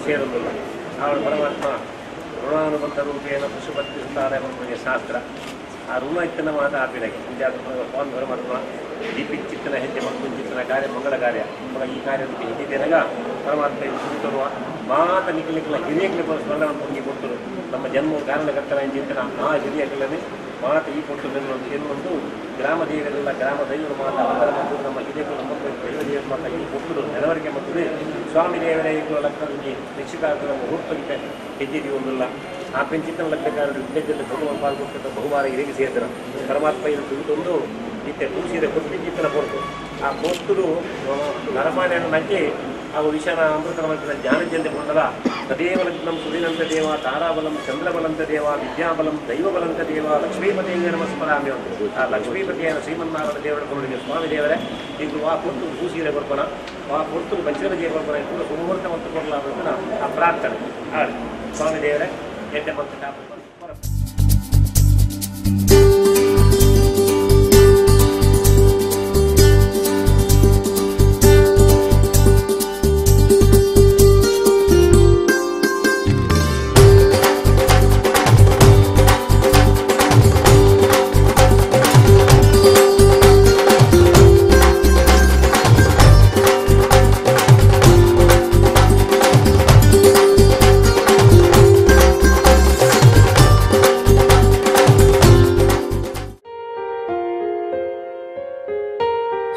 ಸೇರಲಿಲ್ಲ. ಅವಳು ಪರಮಾತ್ಮ ಋಣಾನುಬಂಧ ರೂಪೇಣ ಪಶುಪತಿಸ್ತಾರೆ ನಮಗೆ ಶಾಸ್ತ್ರ ಆ ಋಣ ಇತ್ತನ ಮಾತ ಆಪಿನಾಗೆ ಪವನ್ ಪರಮಾತ್ಮ ದೀಪಿಚ್ಚಿತ್ತನ ಹೆಜ್ಜೆ ಮಕ್ಕಳು ಚಿತ್ತನ ಕಾರ್ಯ ಮಂಗಳ ಕಾರ್ಯ ಈ ಕಾರ್ಯಕ್ಕೆ ಹಿಂದಿದ್ದೇನಾಗ ಪರಮಾತ್ಮ ಸುತ್ತರುವ ಮಾತ ನಿಖಲಿಕ್ಕಲ ಹಿರಿಯಕ್ಕೆ ಸ್ಮರಣವನ್ನು ಹೊಂದಿ ಕೊಟ್ಟರು. ನಮ್ಮ ಜನ್ಮ ಕಾರಣಕರ್ತರ ಚಿಂತನ ಆ ಹಿರಿಯಗಳನ್ನೇ ಮಾತ ಈ ಕೊಟ್ಟು ಒಂದು ಗ್ರಾಮ ದೇವರೆಲ್ಲ ಗ್ರಾಮ ದೈವರು ಮಾತ ಅವರ ಮತ್ತು ನಮ್ಮ ಹಿರಿಯರು ನಮ್ಮ ದೈವ ದೇವರು ಮಾತ ಈ ಕೊಟ್ಟರು ನೆಲವರಿಕೆ ಮತ್ತು ಸ್ವಾಮಿ ದೇವರೇ ಇದು ಲಗ್ನದಲ್ಲಿ ನಿಶ್ಚಿತಾರ್ಥದ ಮುಹೂರ್ತಕ್ಕೆ ಹೆಜ್ಜೆದಿ ಒಂದಿಲ್ಲ ಆ ಪೆಂಚಿತ್ತನ ಲಗ್ನಕಾರರು ವಿದ್ಯೆಯಲ್ಲಿ ಭಗವಾನ್ ಪಾಲ್ಗೊಟ್ಟ ಬಹುವಾರ ಹಿರಿಗೆ ಸೇರಿದರು. ಪರಮಾತ್ಮ ಇದು ತಿಳಿದೊಂದು ನಿತ್ಯ ತುಳಸಿದ ಕೊಟ್ಟಿನ ಕೊಡ್ತು ಆ ಕೊಟ್ಟರು ನರಮಾಣೆಯನ್ನು ನಕ್ಕೆ ಹಾಗೂ ವಿಷಾನ ಅಮೃತ ಮಂತ್ರ ಜ್ಞಾನಜಂತೆ ಕೊಂಡಲ ತದೇವ ಲಗ್ನಂ ಸುದಿನಂತ ದೇವ ತಾರಾಬಲಂ ಚಂದ್ರಬಲಂತ ದೇವ ವಿದ್ಯಾಬಲಂ ದೈವಬಲಂತ ದೇವ ಲಕ್ಷ್ಮೀಪತಿಯ ನಮಸ್ಮರಾಮಿ ಉಂಟು. ಆ ಲಕ್ಷ್ಮೀಪತಿಯನ್ನು ಶ್ರೀಮನ್ನಾರಾಯಣ ದೇವರ ಕೊಂಡಿಗೆ ಸ್ವಾಮಿ ದೇವರೇ ಇದು ಆ ಕೊಟ್ಟು ಭೂಸೀರೆ ಕೊಡ್ಕೋಣ ಆ ಕೊಟ್ಟು ಪಂಚರಜೆ ಕೊಡ್ಕೋಣ ಕೂಡ ಸುಮೂರ್ತ ಮತ್ತು ಕೊಡಲಾಗ ಆ ಪ್ರಾರ್ಥನೆ ಹಾಡು ಸ್ವಾಮಿ ದೇವರೇ ಎಡ್ಡೆ ಮತ್ತು ಕಾಪ.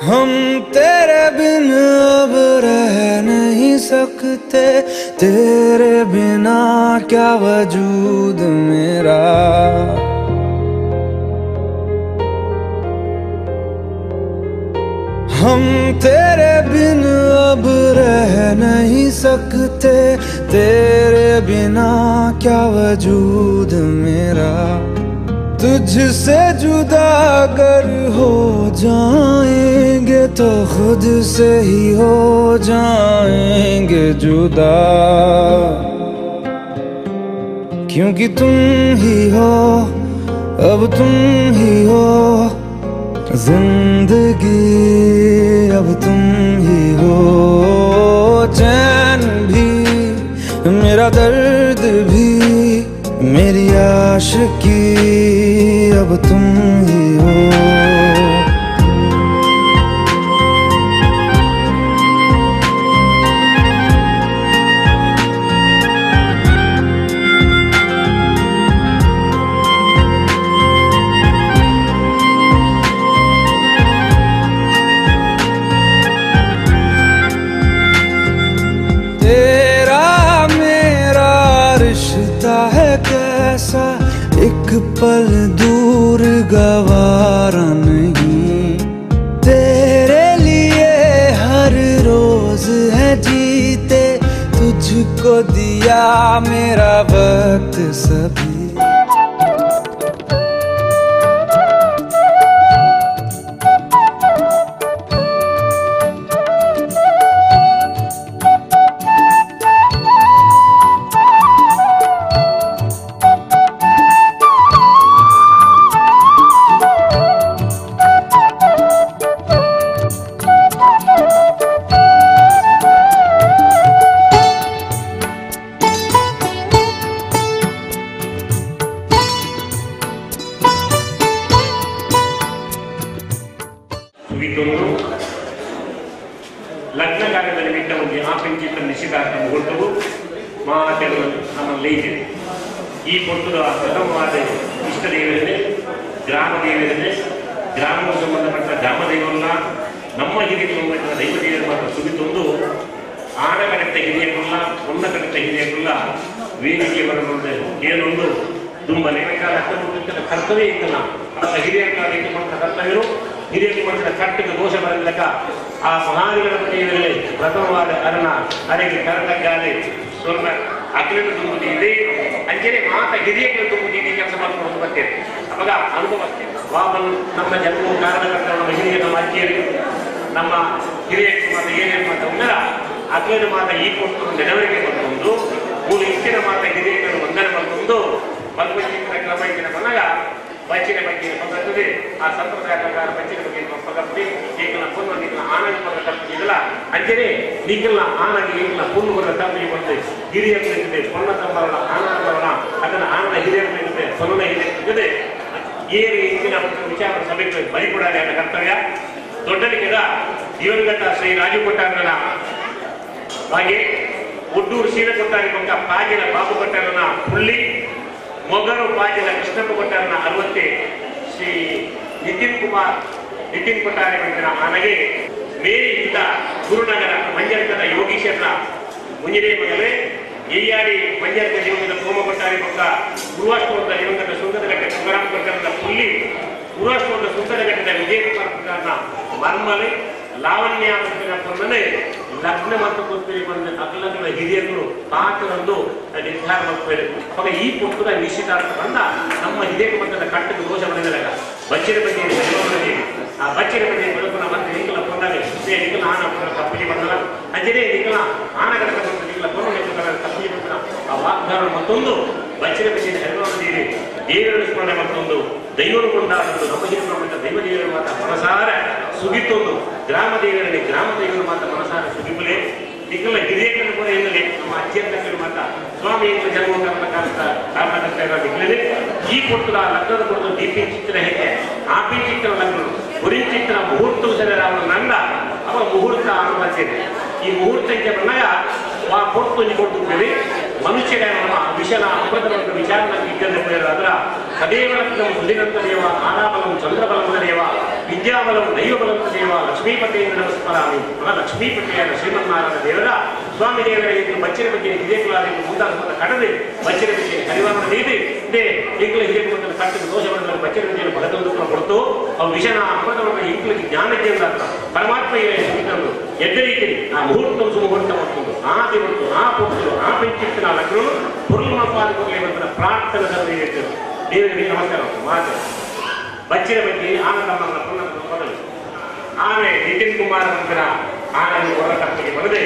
हम तेरे बिन अब रह नहीं सकते, तेरे बिना क्या वजूद मेरा। हम तेरे बिन अब रह नहीं सकते, तेरे बिना क्या वजूद मेरा। तुझसे जुदा अगर हो जाएंगे तो खुद से ही हो जाएंगे जुदा, क्योंकि तुम ही हो अब तुम ही हो जिंदगी, अब तुम ही हो चैन भी मेरा दर्द भी मेरी आशिकी, अब तुम ही हो। तेरा मेरा रिश्ता है कैसा, एक पल दूर गवारा नहीं। तेरे लिए हर रोज है जीते, तुझको दिया मेरा वक्त सभी। ಲಗ್ನ ಕಾರ್ಯದ ನಿಮಿತ್ತವಾಗಿ ಆ ಪಂಚಿತ ನಿಶ್ಚಿತಾರ್ಥ ಮುಹೂರ್ತವು ಮಹಾದೇವರು ನಮ್ಮಲ್ಲಿ ಇದೆ. ಈ ಕೊಟ್ಟದ ಪ್ರಥಮವಾದ ಇಷ್ಟ ದೇವರನ್ನೇ ಗ್ರಾಮ ದೇವರನ್ನೇ ಗ್ರಾಮಕ್ಕೆ ಸಂಬಂಧಪಟ್ಟ ಗ್ರಾಮ ದೇವರನ್ನ ನಮ್ಮ ಹಿರಿಯರಿಗೆ ದೈವ ದೇವರು ಮಾತ್ರ ಸುರಿತೊಂದು ಆನ ಕಡೆತ್ತ ಹಿರಿಯಕ್ಕಲ್ಲ ಒನ್ನ ಕಡೆತ್ತ ಹಿರಿಯಕ್ಕಲ್ಲ ವೇದಿಕೆ ಬರಬಹುದು ಏನೊಂದು ತುಂಬ ನೇಮಕಾಲ ಕರ್ತವ್ಯ ಇತ್ತಲ್ಲ ಅಂತ ಹಿರಿಯ ಕಾರ್ಯಕ್ಕೆ ಮಾಡಿದ ಕರ್ತವ್ಯರು ಹಿರಿಯರಿಗೆ ಮಾಡಿದ ಕಟ್ಟಿಗೆ ದೋಷ ಬರಲಿಕ್ಕ ಆ ಮಹಾನಿಗಳ ದೇವರಲ್ಲಿ ಪ್ರಥಮವಾದ ಅರಣ ಅರೆಗೆ ಕರಟಗಾಲೆ ಸ್ವರ್ಣ ಅಗ್ನಿನ ತುಂಬುದಿ ಇದೆ ಅಂಜನೆ ಮಾತ ಹಿರಿಯಕ್ಕೆ ತುಂಬುದಿ ಕೆಲಸ ಮಾಡ್ಕೊಂಡು ಬರ್ತೇವೆ. ಅವಾಗ ಅನುಭವ ವಾಮನ್ ನಮ್ಮ ಜನ್ಮ ಕಾರಣಕರ್ತ ನಮ್ಮ ಹಿರಿಯ ನಮ್ಮ ಅಜ್ಜಿಯರು ನಮ್ಮ ಹಿರಿಯಕ್ಕೆ ಮಾತ ಏನೇನು ಮಾತ ಉಂದರ ಅಗ್ನಿನ ಮಾತ ಈ ಕೊಟ್ಟು ನೆನವರಿಗೆ ಬಂದು ಮೂರು ಇಷ್ಟಿನ ಮಾತ ಹಿರಿಯಗಳನ್ನು ವಂದನೆ ಬಂದು ಬಲ್ಬಚ್ಚಿನ ಕ್ರಮ ಇಟ್ಟಿನ ಬಂದಾಗ ಬಚ್ಚಿನ ಬಗ್ಗೆ ಬಂದದ್ದು ಆ ಸಂಪ್ರದಾಯ ಪ್ರಕಾರ ಬಚ್ಚಿನ ಬಗ್ಗೆ ಪಗತ್ತಿ ಈಗಿನ ಪೂರ್ವ ಆನಂದ ಪದ ತಪ್ಪಿದಲ್ಲ ಅಂಚನೆ ನೀಕೆಲ್ಲ ಆನಾಗಿ ಈಗಿನ ಪುಣ್ಣುಗಳ ತಪ್ಪಿಗೆ ಬಂದು ಹಿರಿಯರ್ಲಿದೆ ಪೊನ್ನ ತಂಬರಣ ಆನಂದವರಣ ಅದನ್ನು ಆನಂದ ಹಿರಿಯರ್ಲಿದೆ ಸೊನ್ನ ಹಿರಿಯರ್ಲಿದೆ ಏರಿ ಇಂದಿನ ವಿಚಾರ ಸಭೆಗೆ ಬಲಿಕೊಡಾರೆ ಅನ್ನೋ ಕರ್ತವ್ಯ ದೊಡ್ಡಲಿಗೆದ ದಿವಂಗತ ಶ್ರೀ ರಾಜು ಕೊಟ್ಟಾರನ ಹಾಗೆ ಒಡ್ಡೂರು ಸೀರೆ ಕೊಟ್ಟಾರಿ ಪಕ್ಕ ಪಾಜಿನ ಬಾಬು ಕೊಟ್ಟಾರನ ಹುಳ್ಳಿ ಮೊಗರು ಪಾಜಿನ ಕೃಷ್ಣಪ್ಪ ಕೊಟ್ಟಾರನ 60 ಶ್ರೀ ನಿತಿನ್ ಕೊಟ್ಟಾರಿ ಬಂದಿನ ಆನೆಗೆ ಮೇರಿಯಿಂದ ಗುರುನಗರ ಮಂಜರ್ಕದ ಯೋಗೀಶ್ವರನ ಮುಂಜಿನೇ ಮಗಲೇ ಏಯಾಡಿ ಮಂಜರ್ಕ ದೇವದ ಸೋಮ ಕೊಟ್ಟಾರಿ ಪಕ್ಕ ಗುರುವಾಷ್ಟೋದ ದೇವಂಗದ ಸುಂದರಘಟ್ಟ ಶಿವರಾಮ ಕೊಟ್ಟಾರನ ಹುಳ್ಳಿ ಗುರುವಾಷ್ಟೋದ ಸುಂದರಘಟ್ಟದ ವಿಜಯಕುಮಾರನ ಮರ್ಮಲೆ ಲಾವಣ್ಯ ಪೊನ್ನನೆ ಲಗ್ನ ಮತ್ತು ಕೊಡ್ತೀರಿ ಬಂದ ಅಗ್ಲಗಳ ಹಿರಿಯರು ಪಾತ್ರರೊಂದು ನಿರ್ಧಾರ ಮಾಡ್ತಾರೆ ಅವಾಗ ಈ ಪುಸ್ತಕದ ನಿಶ್ಚಿತಾರ್ಥ ಬಂದ ನಮ್ಮ ಹಿರಿಯ ಮಟ್ಟದ ಕಟ್ಟದ ದೋಷ ಬಂದಿಲ್ಲ ಬಚ್ಚಿನ ಬಗ್ಗೆ ಆ ಬಚ್ಚಿನ ಬಗ್ಗೆ ಬೆಳಕುನ ಮತ್ತೆ ನಿಂಕಲ ಪೊನ್ನಾಗೆ ನಿಂಕಲ ಆನ ತಪ್ಪಿಗೆ ಬಂದಲ್ಲ ಅಂಜನೇ ನಿಂಕಲ ಆನಗಡ ನಿಂಕಲ ಪೊನ್ನ ತಪ್ಪಿಗೆ ಬಂದ ಆ ವಾಗ್ದಾನ ಮತ್ತೊಂದು ಬಚ್ಚಿನ ಬಗ್ಗೆ ಹೆರವಣಿಗೆ ದೇವರ ಸ್ಮರಣೆ ಮತ್ತೊಂದು ದೈವರು ಕೊಂಡಾಡೊಂದು ನಮ್ಮ ಹಿರಿಯ ದೈವ ದೇವರ ಮಾತ ಮನಸಾರ ಸುಗಿತೊಂದು ಗ್ರಾಮ ದೇವರು ಮಾತ ಮನಸಾರ ಸುಗಿಬಲೆ ನಿಂಕಲ ಹಿರಿಯಕರ ಕೂಡ ಏನಲ್ಲಿ ನಮ್ಮ ಅಜ್ಜಿಯಂತಕ್ಕರು ಮಾತ ಸ್ವಾಮಿ ಜನ್ಮ ಕಾರಣಕರ್ತ ನಿಂಕಲೇ ಈ ಕೊಟ್ಟದ ಲಗ್ನದ ಕೊಡೋದು ದೀಪಿ ಚಿತ್ರ ಹೇಗೆ ಆಪಿ ಚಿತ್ರ ಲಗ್ನ ಗುರಿ ಚಿತ್ರ ಮುಹೂರ್ತ ಸರಿ ಅವನು ನಂದ ಅವ ಮುಹೂರ್ತ ಆರಂಭಿಸಿದೆ ಈ ಮುಹೂರ್ತಕ್ಕೆ ಬಂದಾಗ ಆ ಕೊಟ್ಟು ಕೊಟ್ಟಿದ್ದೇವೆ ಮನುಷ್ಯರ ನಮ್ಮ ವಿಷನ ಅಮೃತವಂತ ವಿಚಾರ ಇದ್ದರ ಸದೇವಲಕ್ಷ್ಮ ಸುದಿನಂತ ದೇವ ಆರಾಬಲಂ ಚಂದ್ರಬಲಂತ ದೇವ ವಿದ್ಯಾಬಲಂ ದೈವಬಲಂತ ದೇವ ಲಕ್ಷ್ಮೀಪತಿಯಿಂದ ನಮಸ್ಕಾರಾಮಿ ಲಕ್ಷ್ಮೀಪತಿಯಾದ ಶ್ರೀಮನ್ನಾರಾಯಣ ದೇವರ ಸ್ವಾಮಿ ದೇವರ ಇದು ಬಚ್ಚಿನ ಬಗ್ಗೆ ಹಿರಿಯಕುಲಾದ ಮುಂದಾದ ಕಡದೆ ಬಚ್ಚಿನ ಬಗ್ಗೆ ಹರಿವಾರಣ ನೀಡಿ ಇದೇ ಈಗಲೇ ಹಿರಿಯಕುಲದಲ್ಲಿ ಕಟ್ಟಿದ ದೋಷವನ್ನು ಬಚ್ಚಿನ ಬಗ್ಗೆ ಬಲದೊಂದು ಕೊಡ್ತು ಅವು ವಿಷನ ಅಮೃತವನ್ನು ಈಗಲಿಗೆ ಜ್ಞಾನಕ್ಕೆ ಅಂತ ಪರಮಾತ್ಮ ಇದನ್ನು ಎದ್ದರೀತಿರಿ ಆ ಮುಹೂರ್ತ ಸುಮುಹೂರ್ತ ಮತ್ತೊಂದು ಆ ದೇವರು ಆ ಪುರುಷರು ಆ ಪಂಚಿತ್ತಿನ ಲಗ್ನ ಪುರುಷ ಪ್ರಾರ್ಥನೆ ದೇವರಿಗೆ ನಮಸ್ಕಾರ ಮಾತು ಬಚ್ಚಿನ ಬಗ್ಗೆ ಆನಂದಮ್ಮನ ಪುನಃ ಆನೆ ನಿತಿನ್ ಕುಮಾರ್ ನಂತರ ಆನಂದ ಹೊರತಪ್ಪಿಗೆ ಬರದೆ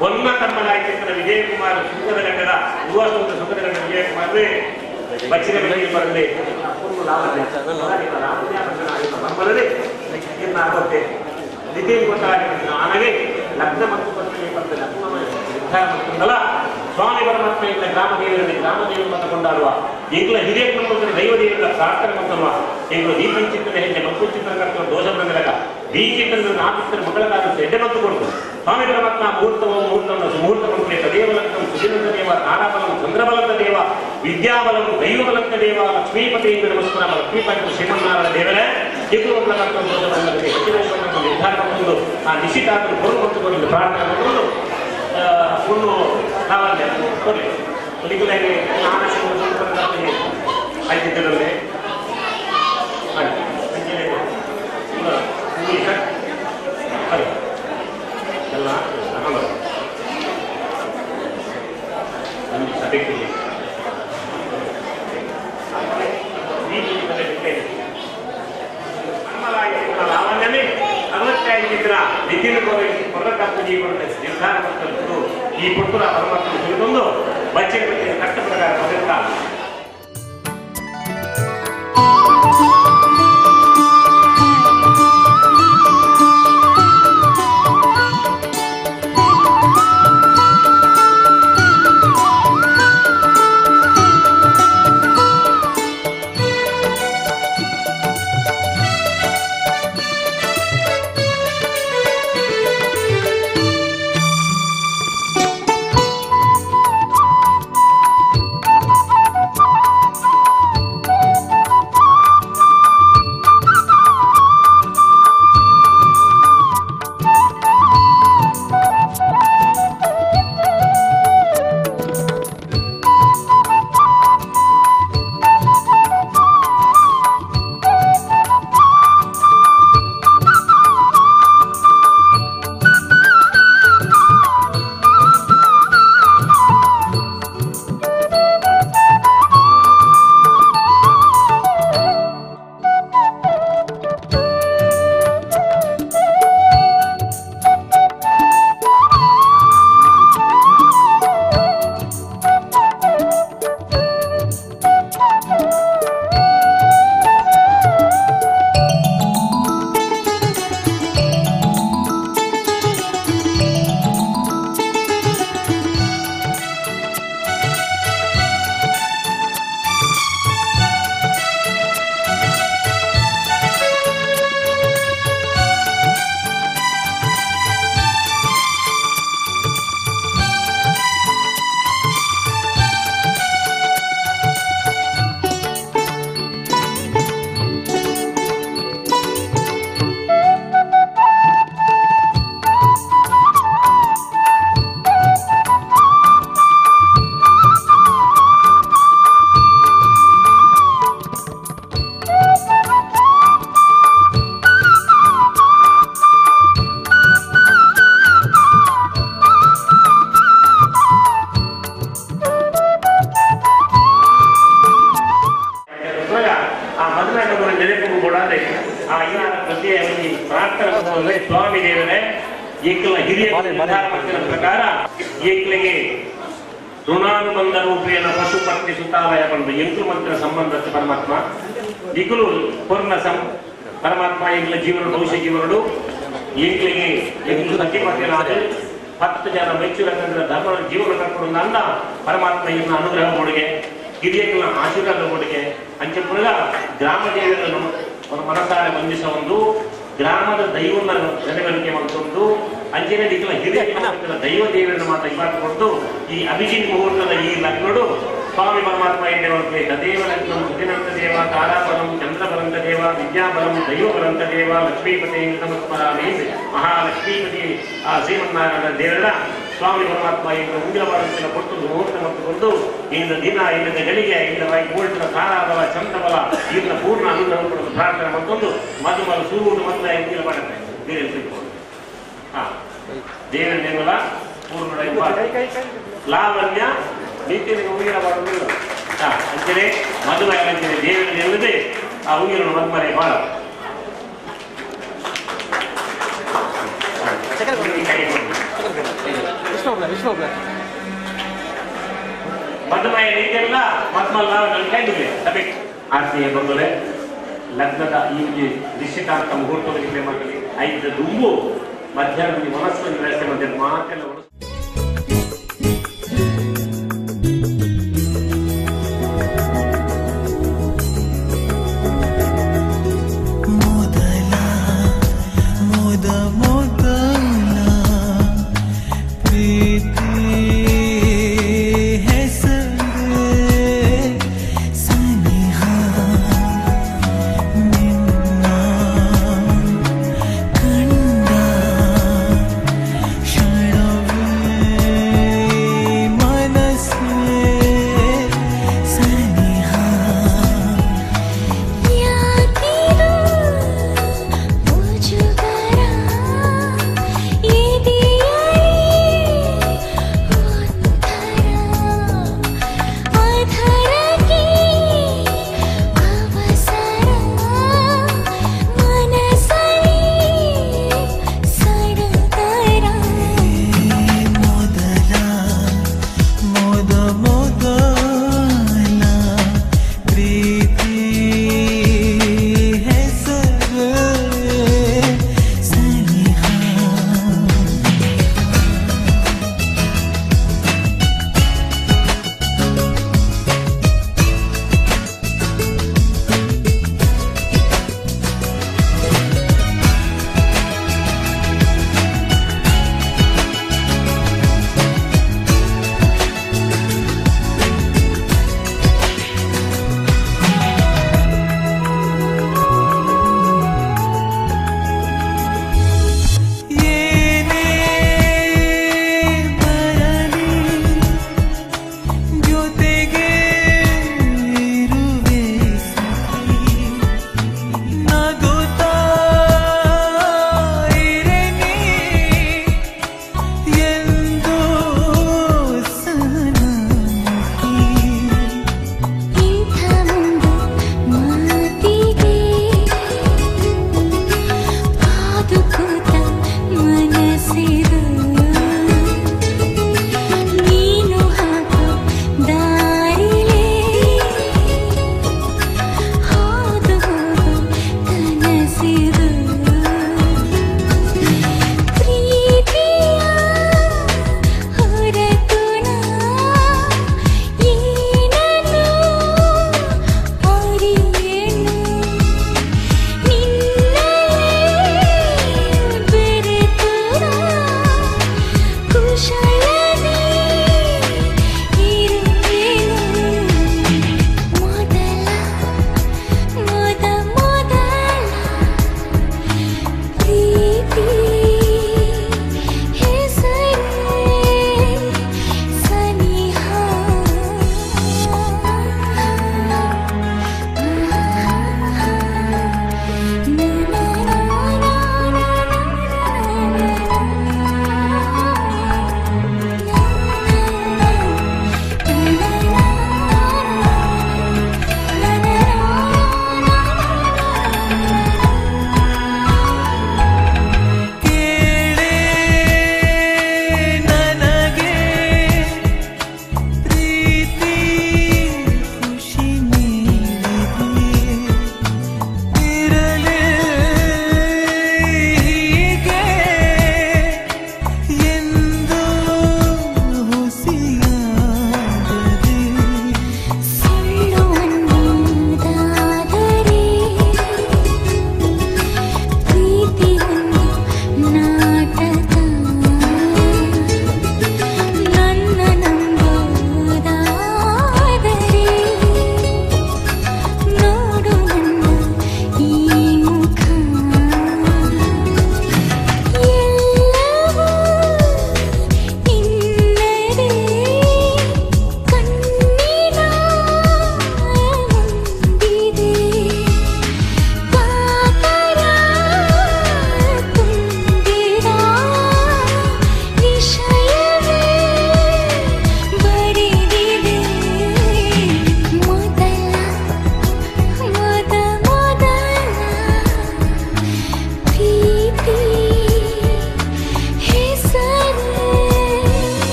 ಒನ್ನ ತಮ್ಮನಾಯ್ತಿನ ವಿಜಯಕುಮಾರ್ ಸುಂದರಗಡ್ಡದ ಯುವಸ್ವಂತ ಸುಂದರಗಡ್ಡ ವಿಜಯಕುಮಾರ್ ಬಚ್ಚಿನ ಬಗ್ಗೆ ಬರದೆ ಬರದೆ ನಿತಿನ್ ಕೊಟ್ಟಾಗ ಆನೆಗೆ ಲಗ್ನ ಮತ್ತು ಪತ್ನಿಗೆ ಬಂದ ಲಗ್ನ ನಿರ್ಧಾರ ಮಾಡ್ಕೊಂಡಲ್ಲ ಸ್ವಾಮಿ ಪರಮಾತ್ಮೆಯಿಂದ ಗ್ರಾಮದೇವರು ಮತ ಕೊಂಡಾಡುವ ಈಗಲ ಹಿರಿಯ ಕುಟುಂಬದಲ್ಲಿ ದೈವದೇವರ ಪ್ರಾರ್ಥನೆ ಮಾಡ್ತಲ್ವ ಈಗಲೂ ದೀಪಂ ಚಿತ್ರ ಹೆಜ್ಜೆ ಮಕ್ಕಳು ಚಿತ್ರ ಕರ್ತವ ದೋಷ ಬಂದಾಗ ಈ ಚಿತ್ರದ ನಾಲ್ಕು ಮಕ್ಕಳಾಗುತ್ತೆ ಎಡ್ಡೆ ಮತ್ತು ಕೊಡುದು ಸ್ವಾಮಿ ಪರಮಾತ್ಮ ಮುಹೂರ್ತವನ್ನು ಸುಮುಹೂರ್ತ ಕೊಡುತ್ತೆ ತದೇವಲಕ್ಷ್ಮ ಸುದಿನಂತ ದೇವ ತಾರಾಬಲಂ ಚಂದ್ರಬಲಂತ ದೇವ ವಿದ್ಯಾಬಲಂ ದೈವಬಲಂತ ದೇವ ಲಕ್ಷ್ಮೀಪತಿಯಿಂದ ನಮಸ್ಕಾರ ಲಕ್ಷ್ಮೀಪತಿ ಶ್ರೀಮನ್ನಾರಾಯಣ ದೇವರೇ ಈಗಲೂ ಮಕ್ಕಳ ದೋಷ ಬಂದರೆ ಹೆಚ್ಚಿನ ನಿರ್ಧಾರ ಮಾಡಿಕೊಂಡು ಆ ನಿಶ್ಚಿತಾರ್ಥನ ಕೊಟ್ಟು ಪ್ರಾರ್ಥನೆ ಮಾಡಿಕೊಂಡು ಹುಣ್ಣು ನಾವಲ್ಲೇ ಕೊಡಲಿ ಹುಡುಗರಿಗೆ ಆಯ್ತಿದ್ದರಲ್ಲೇ ಎಲ್ಲ ಸಭೆಗೆ ಲಾವಣ್ಯನೇ 65 ನಿತಿನ್ ಕೊರಟ ಪೂಜೆ ನಿರ್ಧಾರ ಮಾಡ್ಕೊಂಡು ಈ ಪುಟ್ಟರ ಪರಮಾತ್ಮ ತಿಳಿದೊಂದು ಬಚ್ಚಿನ ಕಟ್ಟ ಪ್ರಕಾರ ಬದುಕ್ತಾ ಪ್ರಾರ್ಥನೆ ಸ್ವಾಮಿ ದೇವರೇ ಏಕಲ ಹಿರಿಯ ಪ್ರಕಾರ ಏಕಲಿಗೆ ಋಣಾನುಬಂಧ ರೂಪೇಣ ಪಶುಪತ್ನಿ ಸುತಾಲಯ ಬಂದು ಎಂಟು ಮಂತ್ರ ಸಂಬಂಧ ಪರಮಾತ್ಮ ಈಗಲೂ ಪೂರ್ಣ ಪರಮಾತ್ಮ ಈಗಲ ಜೀವನ ಭವಿಷ್ಯ ಜೀವನಗಳು ಈಗಲಿಗೆ ಸತ್ಯಪತಿರಾದ 10 ಜನ ಮೆಚ್ಚುರಂಗ ಧರ್ಮ ಜೀವನ ಕರ್ಕೊಂಡು ಅಂದ ಪರಮಾತ್ಮ ಇನ್ನ ಅನುಗ್ರಹ ಕೊಡುಗೆ ಹಿರಿಯಗಳ ಆಶೀರ್ವಾದ ಕೊಡುಗೆ ಅಂಚೆ ಪುನಃ ಗ್ರಾಮ ದೇವರನ್ನು ಮನಸಾರೆ ಬಂಧಿಸ ಒಂದು ಗ್ರಾಮದ ದೈವನ ನೆರವೇರಿಕೆ ಮಾಡಿಕೊಂಡು ಅಂಚಿನ ದಿಕ್ಕಲ ಹಿರಿಯ ದೈವ ದೇವರನ್ನು ಮಾತ್ರ ಇವಾಕೊಂಡು ಈ ಅಭಿಜಿತ್ ಮುಹೂರ್ತದ ಈ ಲಗ್ನಡು ಸ್ವಾಮಿ ಪರಮಾತ್ಮ ಎನ್ನುವಂತೆ ತದೇವ ಲಗ್ನಂ ಸುದಿನಂತ ದೇವ ತಾರಾಬಲಂ ಚಂದ್ರಬಲಂತ ದೇವ ವಿದ್ಯಾಬಲಂ ದೈವಬಲಂತ ದೇವ ಲಕ್ಷ್ಮೀಪತಿ ನಮಸ್ಮರಾಮಿ ಮಹಾಲಕ್ಷ್ಮೀಪತಿ ಆ ಶ್ರೀಮನ್ನಾರಾಯಣ ದೇವರ ಸ್ವಾಮಿ ಪರಮಾತ್ಮ ಇನ್ನು ಉಂಗಿಲವಾದಂತಹ ಕೊಟ್ಟು ಮುಹೂರ್ತ ಮತ್ತುಕೊಂಡು ಇಂದ ದಿನ ಇಲ್ಲದ ಗಳಿಗೆ ಇಲ್ಲವಾಗಿ ಗೋಲ್ಡ್ನ ತಾರಾಬಲ ಚಂದ್ರಬಲ ಇನ್ನ ಪೂರ್ಣ ಅನುಗ್ರಹ ಕೊಡಲು ಪ್ರಾರ್ಥನೆ ಮತ್ತೊಂದು ಮಧುಮಲ ಸೂರ್ಯ ಮಂತ್ರ ಉಂಗಿಲ ಮಾಡುತ್ತೆ ದೇವರ ಸಿಗ್ಬೋದು ದೇವರ ನಿರ್ಮಲ ಪೂರ್ಣ ಲಾವಣ್ಯ ನೀತಿಯನ್ನು ಉಂಗಿಲ ಮಾಡುವುದಿಲ್ಲ ಅಂಚನೆ ಮದುವೆ ಅಂಚನೆ ದೇವರ ನಿಲ್ಲದೆ ಆ ಉಂಗಿಲನ್ನು ಮದ್ಮರೆ ಬಾಳ ಮದುವೆಯ ರೀತಿಯಲ್ಲ ಮದ್ಮಲ್ಲ ಕೈದಿದೆ ಸಭೆ ಆರ್ತಿಯ ಬಂದರೆ ಲಗ್ನದ ಈ ನಿಶ್ಚಿತಾರ್ಥ ಮುಹೂರ್ತದಲ್ಲಿ ಮಾಡಲಿ 5 ದುಂಬು ಮಧ್ಯಾಹ್ನದಲ್ಲಿ ಮನಸ್ಸನ್ನು ವ್ಯವಸ್ಥೆ ಮಾಡಿದ ಮಾತೆಲ್ಲ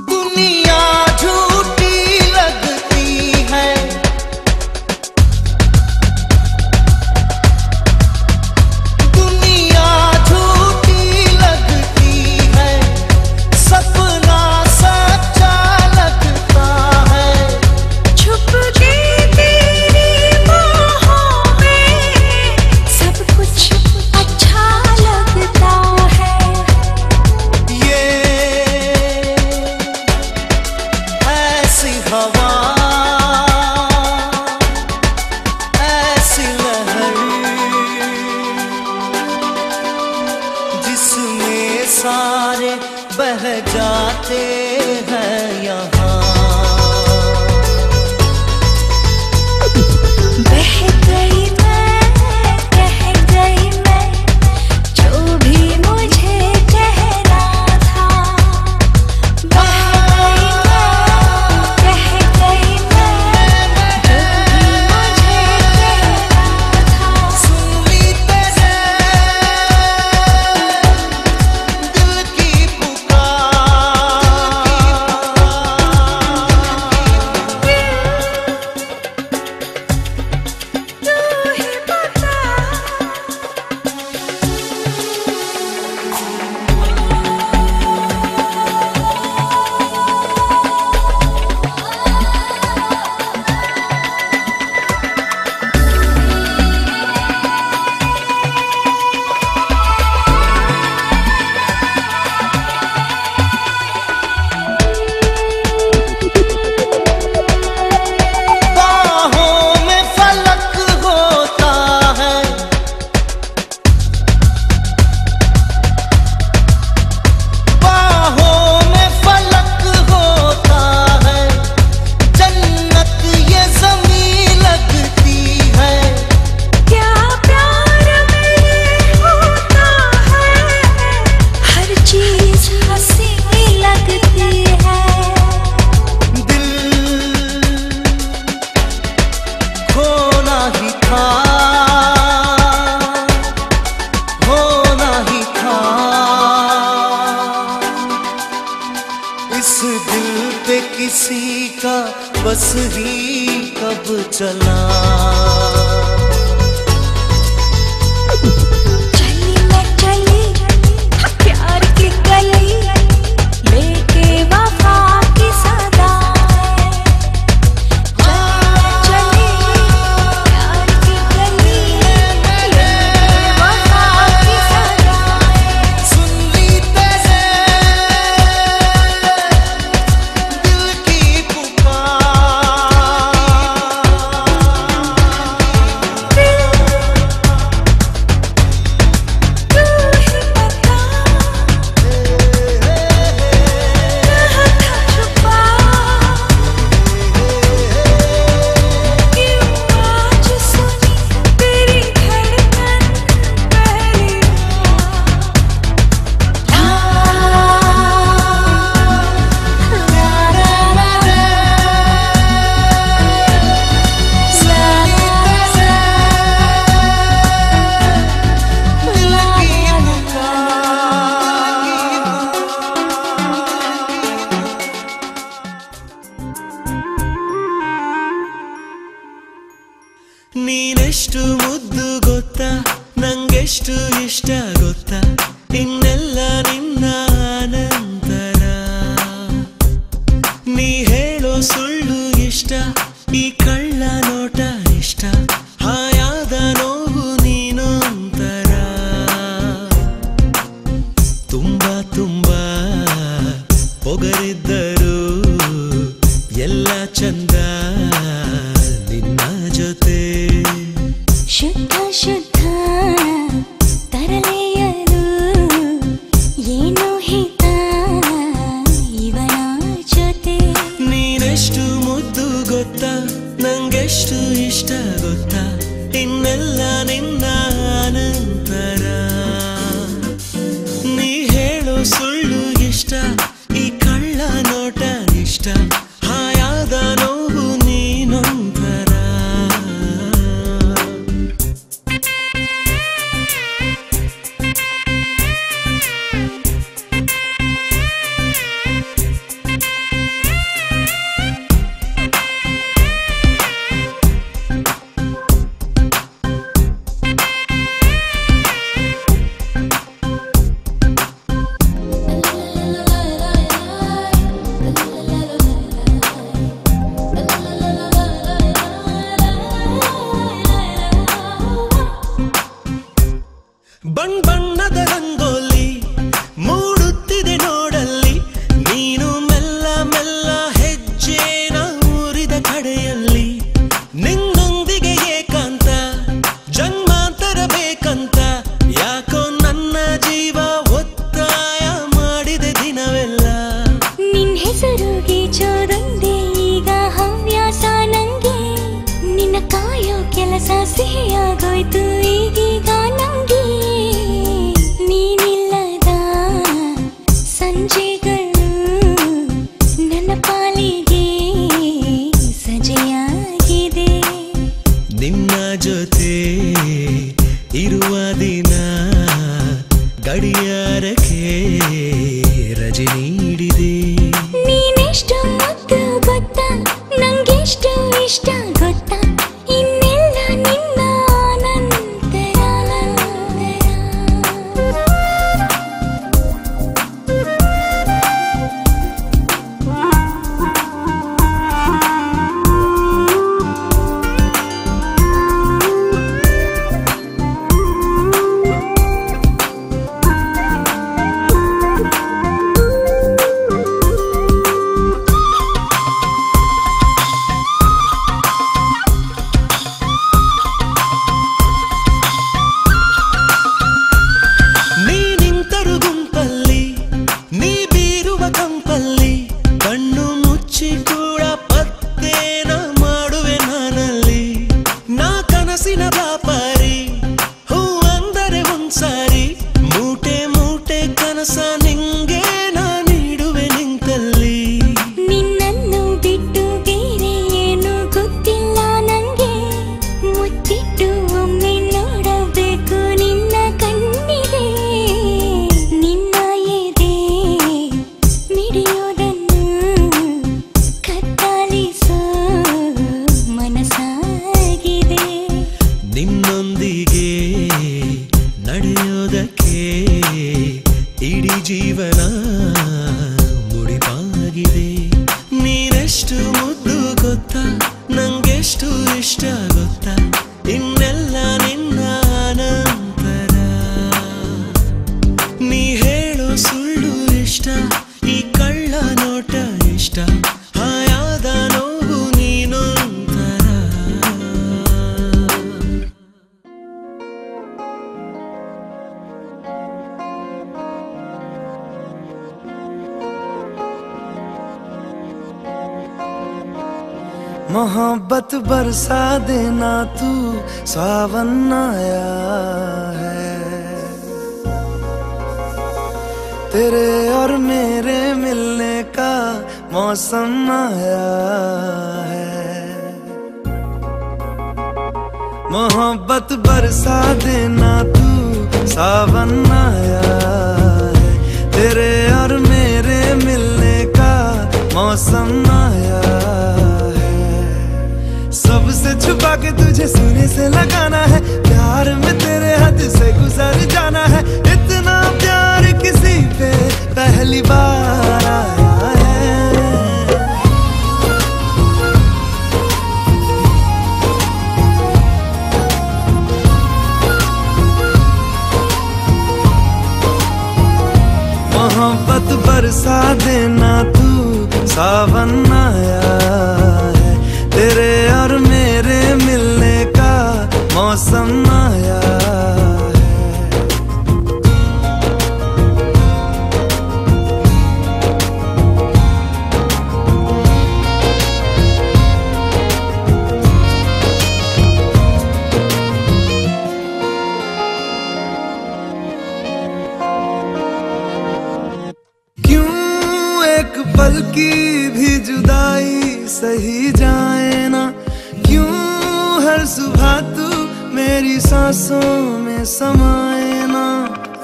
दुनिया झूठी लगती है, दुनिया झूठी लगती है, सपना सच्चा लगता है। छुप के तेरी बाहों में सब कुछ अच्छा लगता है। ये ऐसी हवा, ऐसी लहर, जिसमें सारे बह जाते हैं यहाँ। बह गई मैं, कह गई मैं, जो भी मुझे कहना था। बह गई मैं, कह गई मैं, जो भी मुझे कहना था। सुन ली तेरे दिल की पुकार, किसी का बस ही कब चला। चली मैं चली प्यार की गली लेके वफा की सदाएं। चली प्यार की गली लेके वफा की सदाएं। सुन ली तेरे दिल की पुकार। तू ही बता कहाँ था छुपा, क्यों आज सुनी तेरी धड़कन पहली ನೀನೆಷ್ಟು ಮುದ್ದು ಗೊತ್ತಾ, ನಂಗೆಷ್ಟು ಇಷ್ಟ ಗೊತ್ತಾ, ಇನ್ನೆಲ್ಲ ನಿನ್ನ ಅನಂತರ. ನೀ ಹೇಳೋ ಸುಳ್ಳು ಇಷ್ಟ, ಈ ಕಳ್ಳ ನೋಟ ಇಷ್ಟ, ಹಾಯಾದ ನೋವು ನೀನೊಂತರ. ತುಂಬಾ ತುಂಬಾ ಹೊಗರಿದ್ದರು ಎಲ್ಲ ಚಂದ ನಿನ್ನ ಜೊತೆ. ಶುದ್ಧ ಶುದ್ಧ ತರಲೆಯರು ಏನು ಹಿತ ಇವನ ಜೊತೆ. ನೀನೆಷ್ಟು ಮುದ್ದು ಗೊತ್ತಾ, ನಂಗೆಷ್ಟು ಇಷ್ಟ ಗೊತ್ತಾ, ಇನ್ನೆಲ್ಲ ನಿನ್ನ ಅನಂತರ. ನೀ ಹೇಳೋ ಸುಳ್ಳು ಇಷ್ಟ, ಈ ಕಳ್ಳ ನೋಟ ಇಷ್ಟ, ಹಾಯಾದ ನೋವು ನೀನೊಂತರ. ಬಣ್ಣದ ರಂಗೋಲಿ ಮೂಡುತ್ತಿದೆ ನೋಡಲ್ಲಿ, ನೀನು ಮೆಲ್ಲ ಮೆಲ್ಲ ಹೆಜ್ಜೆನ ಊರಿದ ಕಡೆಯಲ್ಲಿ. ನಿನ್ನೊಂದಿಗೆ ಏಕಾಂತ ಜನ್ಮಾಂತರ ಬೇಕಂತ, ಯಾಕೋ ನನ್ನ ಜೀವ ಒತ್ತಾಯ ಮಾಡಿದೆ ದಿನವೆಲ್ಲ. ನಿನ್ ಹೆಸರು ಗೀಚೋದೊಂದೇ ಈಗ ಹವ್ಯಾಸ ನಂಗೆ, ನಿನ್ನ ಕಾಯೋ ಕೆಲಸ ಸಿಹಿಯಾಗೋಯ್ತು ಈಗೀಗ ನಂಗೆ. ನೀನಿಲ್ಲದ ಸಂಜೆಗಳು ನನ್ನ ಪಾಲಿಗೆ ಸಜೆಯಾಗಿದೆ. ನಿನ್ನ ಜೊತೆ ಇರುವ ದಿನ ಗಡಿಯಾರಕ್ಕೆ ರಜೆ ನೀಡಿದೆ. ನೀನೆಷ್ಟು ಮುದ್ದು ಗೊತ್ತಾ, ನಂಗೆಷ್ಟು ಇಷ್ಟ ಗೊತ್ತಾ, ಇನ್ನೆಲ್ಲ ನಿನ್ನ ಅನಂತರ. ನೀ ನಿಂತರು ಗುಂಪಲ್ಲಿ, ನೀ ಬೀರುವ ಕಂಪಲ್ಲಿ, ಕಣ್ಣು ಮುಚ್ಚಿ ಕೂಡ ಪತ್ತೇನ ಮಾಡುವೆ ನಾನಲ್ಲಿ. ನಾ ಕನಸಿನ ವ್ಯಾಪಾರಿ, ಹೂ ಅಂದರೆ ಒಂದ್ಸಾರಿ, ಮೂಟೆ ಮೂಟೆ ಕನಸ ನಿಂಗೆ ನಾ ನೀಡುವೆ ನಿಂತಲ್ಲಿ. ನಿನ್ನನ್ನು ಬಿಟ್ಟು ಬೇರೆ ಏನು ಗೊತ್ತಿಲ್ಲ ನಂಗೆ, ಮುತ್ತಿಟ್ಟು ಒಮ್ಮೆ ನೋಡಬೇಕು ನಿನ್ನ ಕಣ್ಣಿಗೆ. ನಿನ್ನ ಎದೆ ಮಿಡಿಯೋದನ್ನು ಇಡೀ ಜೀವನ ಮುಡಿಪಾಗಿದೆ. ನೀನೆಷ್ಟು ಮುದ್ದು ಗೊತ್ತಾ, ನಂಗೆಷ್ಟು ಇಷ್ಟ ಗೊತ್ತಾ, ಇನ್ನೆಲ್ಲ ನಿನ್ನ ನಂತರ. ನೀ ಹೇಳೋ ಸುಳ್ಳು ಇಷ್ಟ, ಈ ಕಳ್ಳ ನೋಟ ಇಷ್ಟ, ಹಾಯಾದ ನೋವು ನೀನೊಂತರ. मोहब्बत बरसा देना तू, सावन आया है, तेरे और मेरे मिलने का मौसम आया है। मोहब्बत बरसा देना तू, सावन आया है, तेरे और मेरे मिलने का मौसम आया है। सबसे छुपा के तुझे सीने से लगाना है, प्यार में तेरे हद से गुजर जाना है। इतना प्यार किसी पे पहली बार आया है। मोहब्बत बरसा देना तू, सावन आया है, तेरे और मेरे मिलने का मौसम आया है। पल की भी जुदाई सही जाए ना, क्यों हर सुबह तू मेरी सांसों में समाए ना।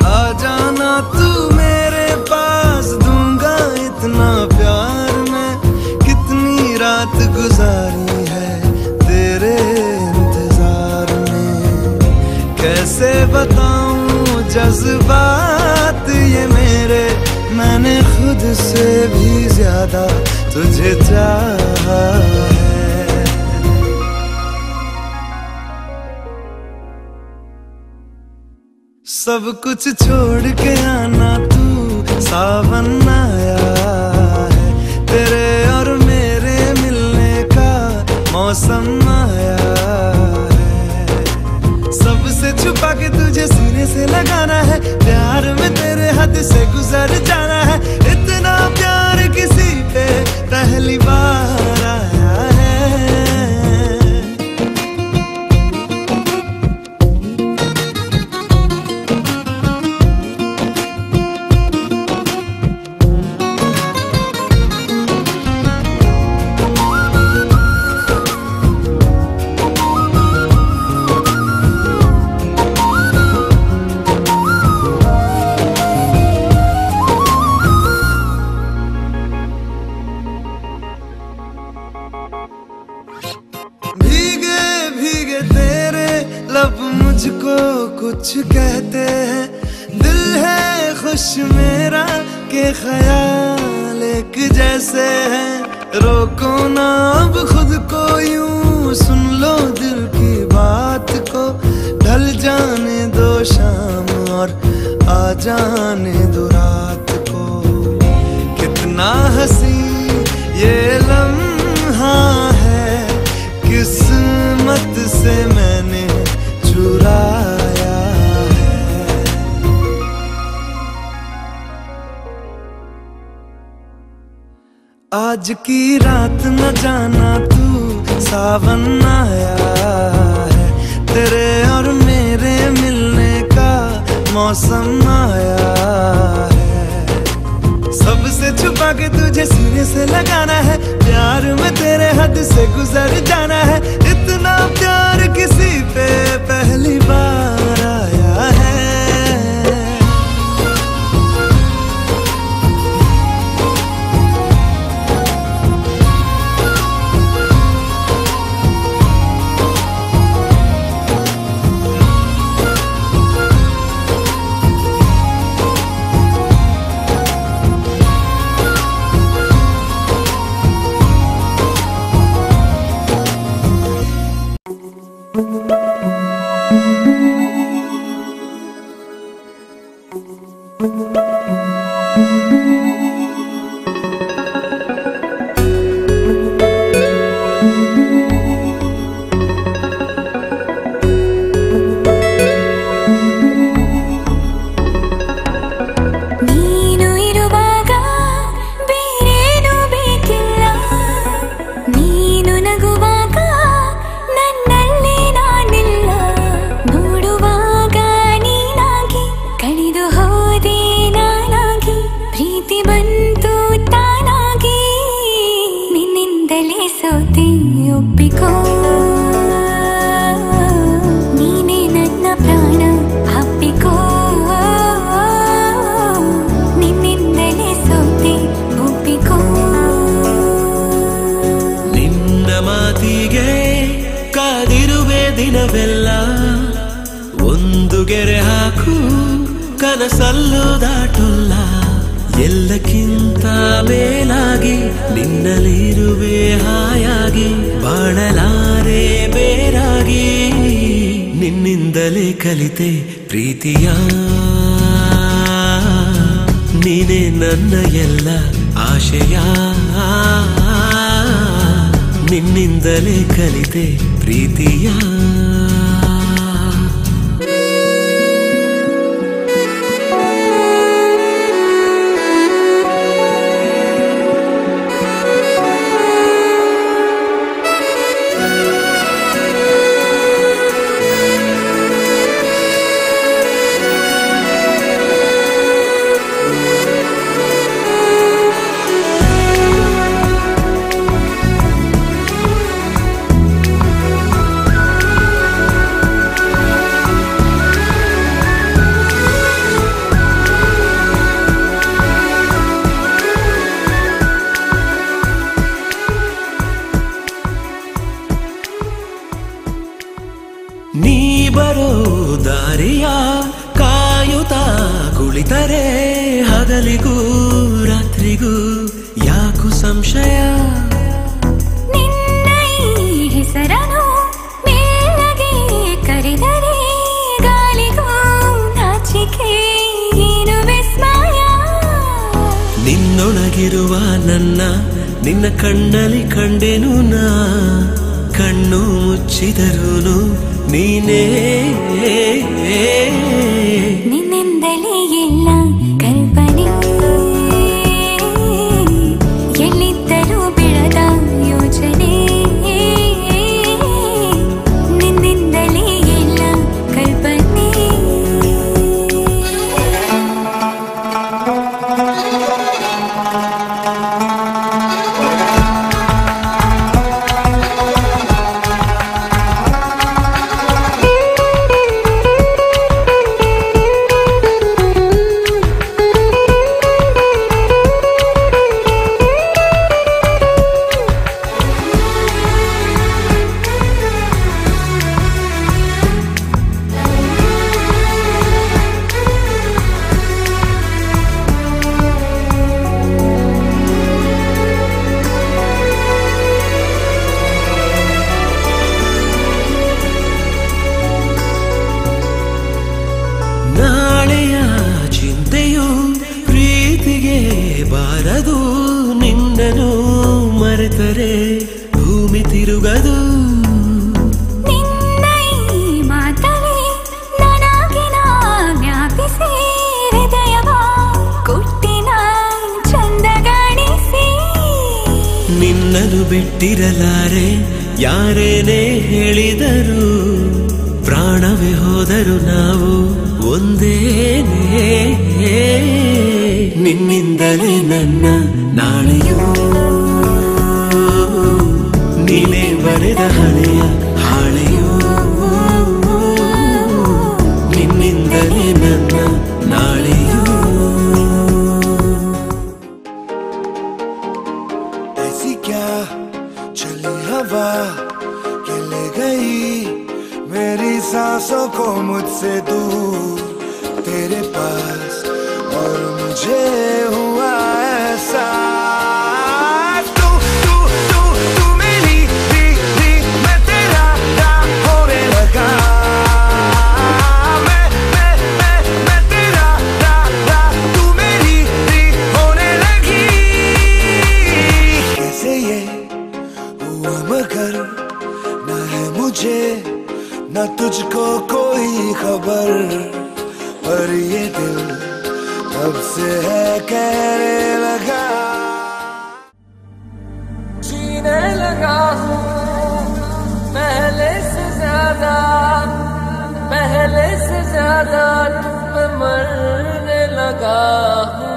आ जाना तू मेरे पास, दूंगा इतना प्यार मैं, कितनी रात गुजारी है तेरे इंतजार में। कैसे बताऊं जज्बात ये मेरे, मैंने खुद से भी ज्यादा तुझे चाहा है। सब कुछ छोड़ के आना तू, सावन आया है, तेरे और मेरे मिलने का मौसम आया है। सबसे छुपा के तुझे सीने से लगाना है, प्यार में तेरे हद से गुजर जाना है। इतना प्यार किसी पे पहली बार आया है। लब मुझको कुछ कहते हैं, दिल है खुश मेरा के ख्याल एक जैसे हैं। रोको ना अब खुद को यूं, सुन लो दिल की बात को, ढल जाने दो शाम और आ जाने दो रात को। कितना हंसी ये लम्हा है, किस्मत से मैंने चुराया है। आज की रात न जाना तू, सावन आया है, तेरे और मेरे मिलने का मौसम आया है। सबसे छुपा के तुझे सीने से लगाना है, प्यार में तेरे हद से गुजर जाना है। इतना प्यार किसी पे पहली बार आया है। ಕನಸಲ್ಲೂ ದಾಟುಲ್ಲ ಎಲ್ಲಕ್ಕಿಂತ ಮೇಲಾಗಿ ನಿನ್ನಲಿರುವೆ ಹಾಯಾಗಿ ಬಾಳಲಾರೆ ಬೇರಾಗಿ ನಿನ್ನಿಂದಲೇ ಕಲಿತೆ ಪ್ರೀತಿಯ ನೀನೇ ನನ್ನ ಎಲ್ಲ ಆಶಯ ನಿನ್ನಿಂದಲೇ ಕಲಿತೆ ಪ್ರೀತಿಯ ನೀ ಬರೋ ದಾರಿಯ ಕಾಯುತ್ತಾ ಕುಳಿತರೆ ಹಗಲಿಗೂ ರಾತ್ರಿಗೂ ಯಾಕು ಸಂಶಯ ನಿನ್ನ ಈ ಹೆಸರನು ಮೇಲಗೆ ಕರೆದರೆ ಗಾಳಿಗೂ ನಾಚಿಕೆ ಏನು ವಿಸ್ಮಯ ನಿನ್ನೊಳಗಿರುವ ನನ್ನ ನಿನ್ನ ಕಣ್ಣಲ್ಲಿ ಕಂಡೆನು ನಾ ಕಣ್ಣು ಮುಚ್ಚಿದರೂನು ನೀನೇ ನಿನ್ನಿಂದಲೇ ಎಲ್ಲ ಕಲ್ಪನೆ ಎಲ್ಲಿದ್ದರೂ ಬೆಳೆದ ಯೋಚನೆ ನಿನ್ನಿಂದಲೇ ಎಲ್ಲ ಕಲ್ಪನೆ ಬಾರದು ನಿನ್ನನು ಮರೆತರೆ ಭೂಮಿ ತಿರುಗದು ನಿನ್ನ ಈ ಮಾತವೇ ನನಗಿನ ಜ್ಞಾಪಿಸಿ ಹೃದಯವ ಕೊಟ್ಟಿನ ಚಂದಗಾಣಿಸಿ ನಿನ್ನನು ಬಿಟ್ಟಿರಲಾರೆ ಯಾರೇನೇ ಹೇಳಿದರು ಪ್ರಾಣವೇ ಹೋದರು ನಾವು ಒಂದೇನೇ ನಿನ್ನಿಂದಲೇ ನನ್ನ ನಾಳೆಯೂ ನೀನೇ ಬರೆದ ಹಳೆಯ ಹಾಳೆಯೂ ನಿನ್ನಿಂದಲೇ ನನ್ನ ನಾಳೆಯೂ ऐसी क्या चली हवा के ले गई मेरी सांसों को मुझसे दूर तेरे पास और मुझे हुआ ऐसा तू तू तू तू मेरी थी मैं तेरा होने लगा मैं तेरा तू मेरी थी होने लगी कैसे ये हुआ मगर ना है मुझे ना तुझको कोई खबर पर ये दिल तब से है कहने लगा जीने लगा हूँ पहले से ज्यादा मैं मरने लगा हूँ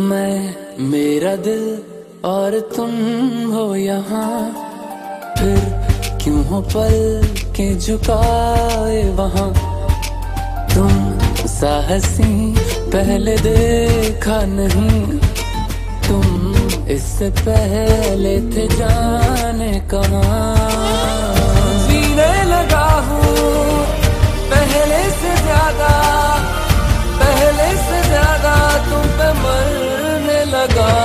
मैं मेरा दिल और तुम हो यहाँ, फिर क्यों हो पल के झुकाए वहाँ। तुम साहसी पहले देखा नहीं, तुम इससे पहले थे जाने कहाँ। जीने लगा हूँ पहले से ज्यादा, पहले से ज्यादा तुम पे मरने लगा।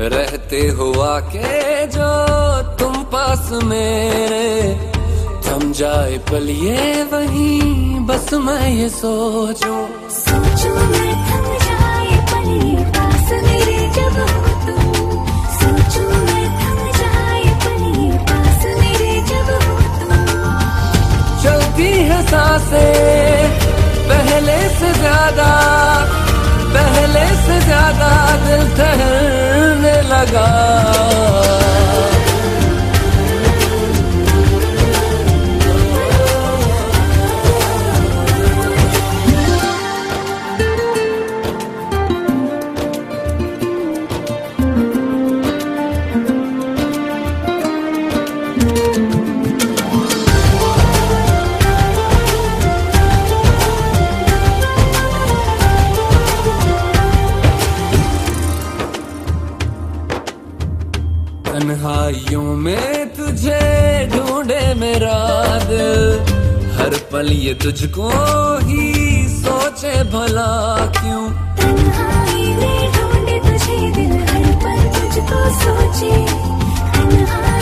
रहते हुआ के जो तुम पास मेरे, थम जाए पल ये वहीं बस मैं ये सोचूं। सोचूं मैं थम जाए पल ये पास मेरे जब हो तुम। सोचूं मैं थम जाए पल ये पास मेरे जब हो तुम। चलती है सांसें पहले से ज्यादा, पहले से ज्यादा दिल ठहरने लगा। तन्हाइयों में तुझे ढूंढे मेरा दिल, हर पल ये तुझको ही सोचे भला क्यों। तन्हाई में ढूंढे तुझे दिल, हर पल तुझको सोचे। तन्हाई